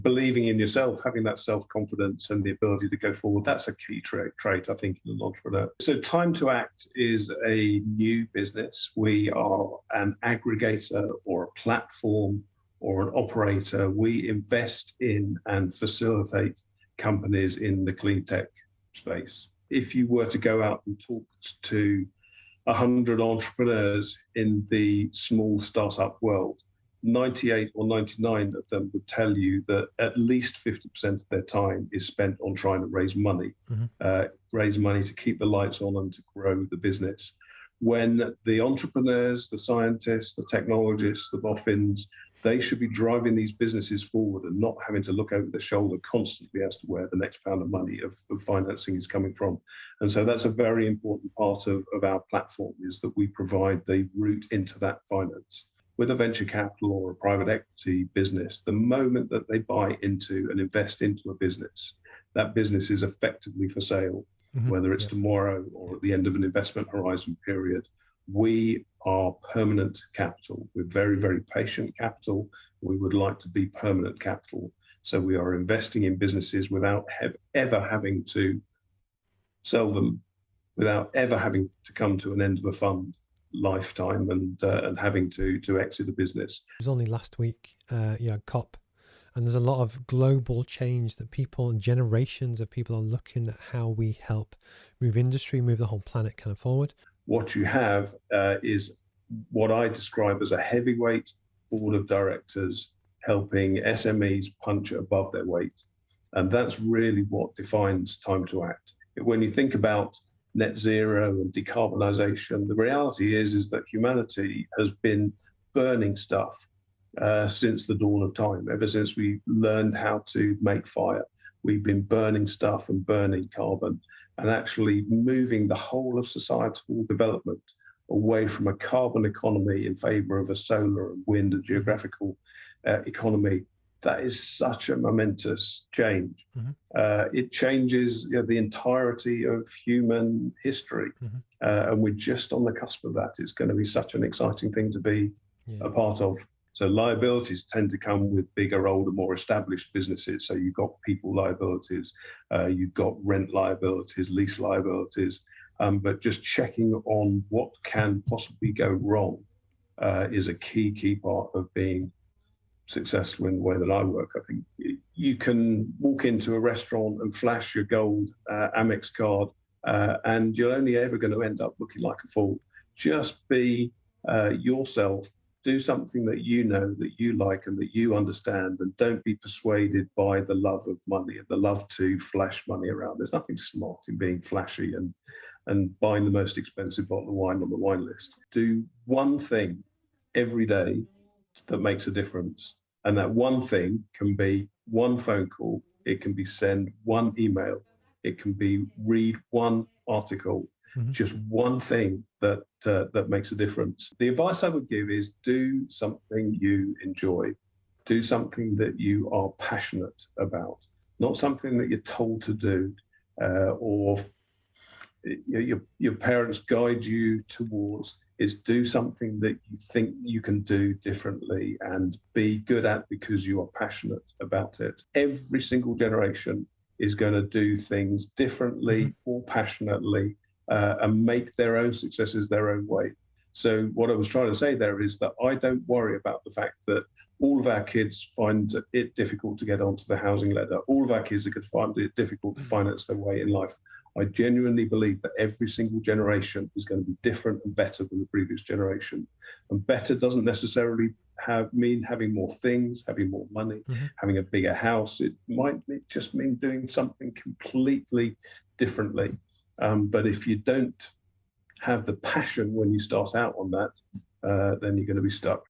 Believing in yourself, having that self-confidence and the ability to go forward, that's a key trait, I think, in an entrepreneur. So Time to Act is a new business. We are an aggregator or a platform or an operator. We invest in and facilitate companies in the clean tech space. If you were to go out and talk to 100 entrepreneurs in the small startup world, 98 or 99 of them would tell you that at least 50% of their time is spent on trying to raise money, raise money to keep the lights on and to grow the business. When the entrepreneurs, the scientists, the technologists, the boffins, they should be driving these businesses forward and not having to look over their shoulder constantly as to where the next pound of money of financing is coming from. And so that's a very important part of our platform, is that we provide the route into that finance. With a venture capital or a private equity business, the moment that they buy into and invest into a business, that business is effectively for sale, whether it's tomorrow or at the end of an investment horizon period. We are permanent capital. We're very, very patient capital. We would like to be permanent capital. So we are investing in businesses without ever having to sell them, without ever having to come to an end of a fund lifetime and having to exit a business. It was only last week, you had COP, and there's a lot of global change that people and generations of people are looking at how we help move industry, move the whole planet kind of forward. What you have is what I describe as a heavyweight board of directors helping SMEs punch above their weight. And that's really what defines Time to Act. When you think about net zero and decarbonisation, the reality is that humanity has been burning stuff since the dawn of time. Ever since we learned how to make fire, we've been burning stuff and burning carbon, and actually moving the whole of societal development away from a carbon economy in favour of a solar and wind and geographical economy. That is such a momentous change. It changes the entirety of human history. And we're just on the cusp of that. It's going to be such an exciting thing to be a part of. So liabilities tend to come with bigger, older, more established businesses. So you've got people liabilities, you've got rent liabilities, lease liabilities, but just checking on what can possibly go wrong is a key part of being successful in the way that I work. I think you can walk into a restaurant and flash your gold Amex card and you're only ever going to end up looking like a fool. Just be yourself. Do something that you know, that you like and that you understand, and don't be persuaded by the love of money and the love to flash money around. There's nothing smart in being flashy and buying the most expensive bottle of wine on the wine list. Do one thing every day that makes a difference. And that one thing can be one phone call, it can be send one email, it can be read one article, just one thing that makes a difference. The advice I would give is do something you enjoy, do something that you are passionate about, not something that you're told to do or your parents guide you towards. Is do something that you think you can do differently and be good at because you are passionate about it. Every single generation is going to do things differently or passionately and make their own successes their own way. So what I was trying to say there is that I don't worry about the fact that all of our kids find it difficult to get onto the housing ladder. All of our kids are going to find it difficult to finance their way in life. I genuinely believe that every single generation is going to be different and better than the previous generation. And better doesn't necessarily mean having more things, having more money, having a bigger house. It might just mean doing something completely differently. But if you don't have the passion when you start out on that, then you're going to be stuck.